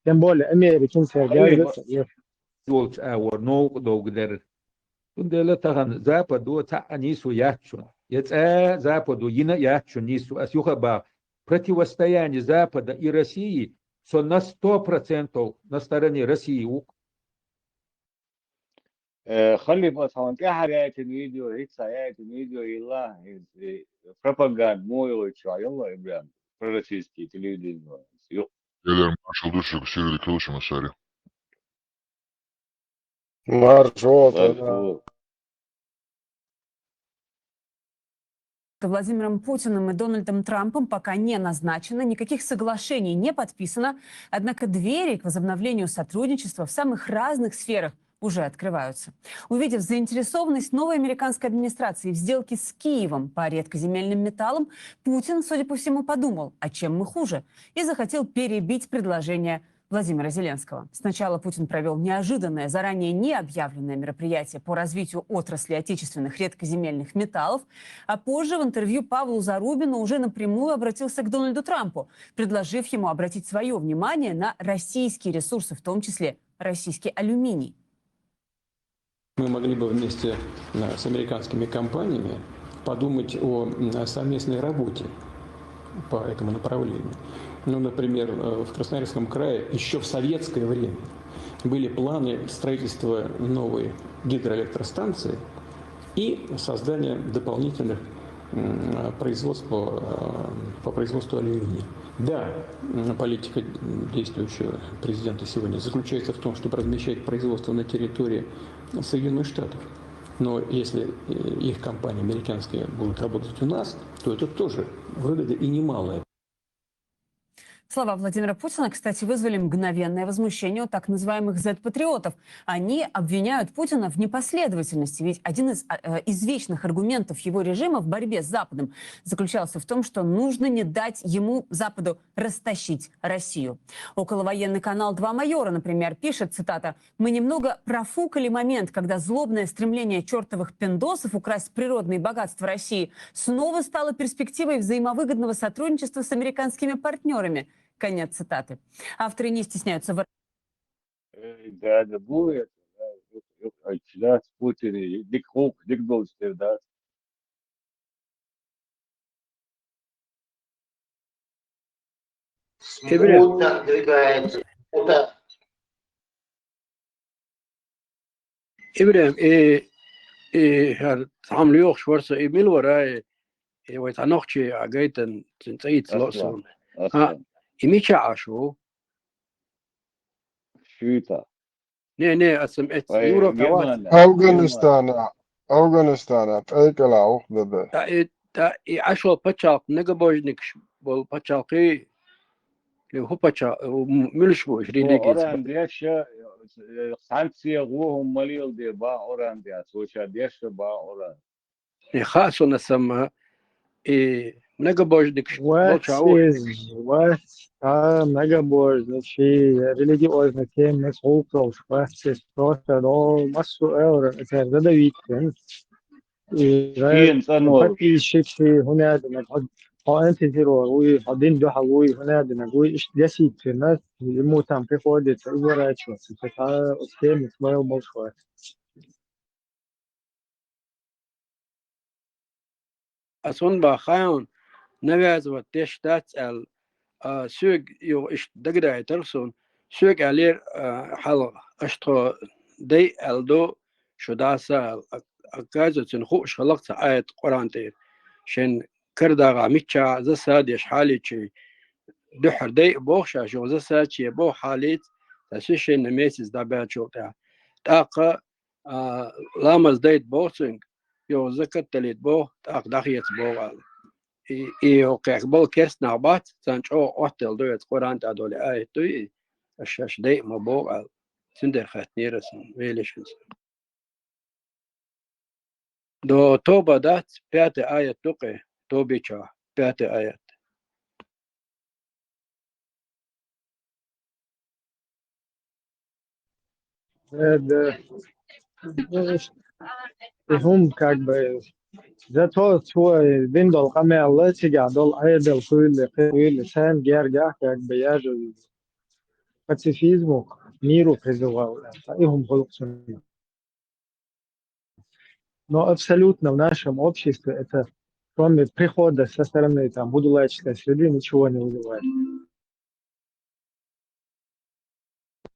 тем более Американ тергал. Волт ауэр ног догдер. Тундела тахан западу та анису ячун. Западу ина ячун нису асюхаба. Противостояние Запада и России на 100% на стороне России. خلي بس هون في حلقات الفيديو هيك ساعات الفيديو يلا пропаганд мой что يلا إبراهيم пророссийские телевидения. Eder maršal dušeg sirdi kılıçma sari. Маршрута, да. Владимиром Путиным и Дональдом Трампом пока не назначено, никаких соглашений не подписано, однако двери к возобновлению сотрудничества в самых разных сферах уже открываются. Увидев заинтересованность новой американской администрации в сделке с Киевом по редкоземельным металлам, Путин, судя по всему, подумал, а чем мы хуже, и захотел перебить предложение Владимира Зеленского. Сначала Путин провел неожиданное, заранее не объявленное мероприятие по развитию отрасли отечественных редкоземельных металлов, а позже в интервью Павлу Зарубину уже напрямую обратился к Дональду Трампу, предложив ему обратить свое внимание на российские ресурсы, в том числе российский алюминий. Мы могли бы вместе с американскими компаниями подумать о совместной работе по этому направлению. Ну, например, в Красноярском крае еще в советское время были планы строительства новой гидроэлектростанции и создания дополнительных производств по производству алюминия. Да, политика действующего президента сегодня заключается в том, чтобы размещать производство на территории Соединенных Штатов. Но если их компании американские будут работать у нас, то это тоже выгода и немалая. Слова Владимира Путина, кстати, вызвали мгновенное возмущение у так называемых Z-патриотов. Они обвиняют Путина в непоследовательности, ведь один из извечных аргументов его режима в борьбе с Западом заключался в том, что нужно не дать ему, Западу, растащить Россию. Околовоенный канал «Два майора», например, пишет, цитата, «Мы немного профукали момент, когда злобное стремление чертовых пиндосов украсть природные богатства России снова стало перспективой взаимовыгодного сотрудничества с американскими партнерами». Конец цитаты. Авторы не стесняются в... Да, да будет. Да, Путин, дик хук, дик должен, да. Смутно двигается. إبراهيم تعمل يوخ شورسة ميل وراي ويتعنوخشي عقايتا تنتعيد لأسون إميشا عاشو شويتا نه أسمعت يورو كوات أفغانستان أيكلا عقدة تا عاشو بتشاق نجابوجنكش بول بتشاقي اللي هو بتشاق ملش بو إشري ليجيز أوران ديش سانسيا غوهم مليل دي با أوران دي سوشا ديش با أوران خاصو نسمى نجابوجنكش What megabord في religiozne teme skolkroos is просто до массу евро это задавить подписчики هنا بدنا انت زيرو حاضين ده حوي هنا بدنا نقول ايش جسيد في الناس يموت عم في فوضى تقدر شو فتح اوكي ما يوم شوي أصلا بخاون نجاز وتشتات ال سوق يو إيش دقدر يترسون سوق عليه حل أشتري دي الدو شو داسا أكازت نخوش خلقت آية قرآن تير شن كرداغا ميتشا زساد يش حالي شي دحر دي بوخشا شو زساد شي بو حاليت تسيشن نميسيس دابات شو تاقا لامز ديت بوسنج يو زكت تليت بو تاق داخيت بو إيو قيقبل كيس نعبات تانشو أوتل دويت قرآن تادولي آية دوي الشاش دي مبوغ سندر خاتني رسم ويليشنز دو توبة دات بياتي آية توقي توبي شا بياتي آية هم как бы зато свой виндол камел сигадол айдел хуили сам герга как бы я же пацифизму миру призывал. И هم خلقهم. Но абсолютно в нашем обществе это кроме прихода со стороны там будулайческой среды ничего не вызывает.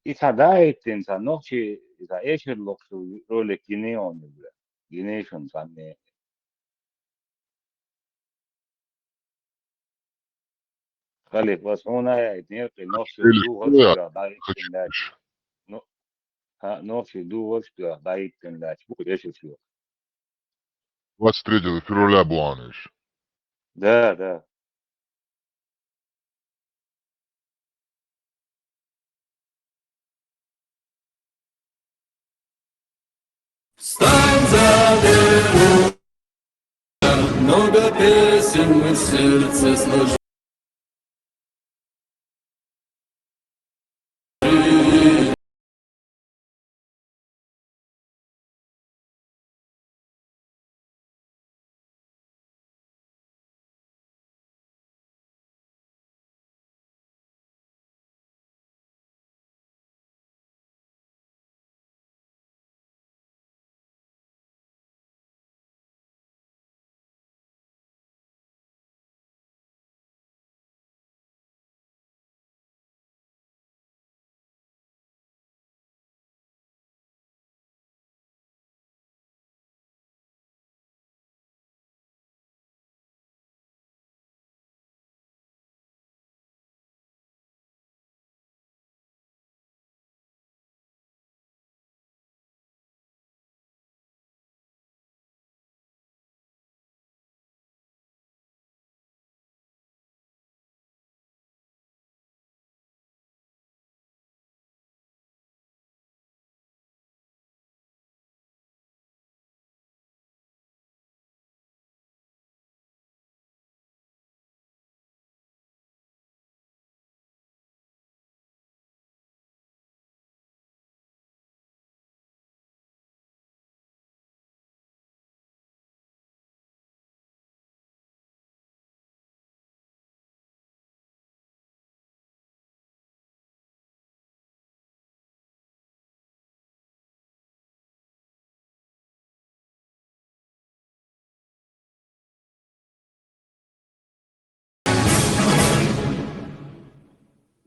إذا إنسان نوشي إذا إيش اللقطة رولك جنيون ولا جنيشون صنع خلي بس هنا يتنقل نوشي دو غرفة دايت تنلاش نوشي دو غرفة دايت تنلاش بقول إيش الشيء 23 февраля Буаныш. ده Много песен мы в сердце сложили.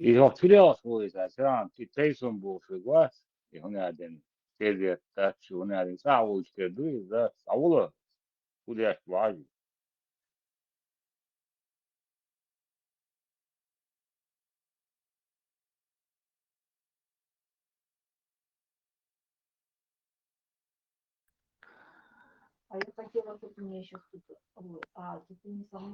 إذا ترياس هو إذا سان تيسون بوفيقات هنا دين تيجي تاتش هنا دين ساعة كده إذا ساعة وده أشباعي А я хотела, чтобы мне еще тут, тут не со мной.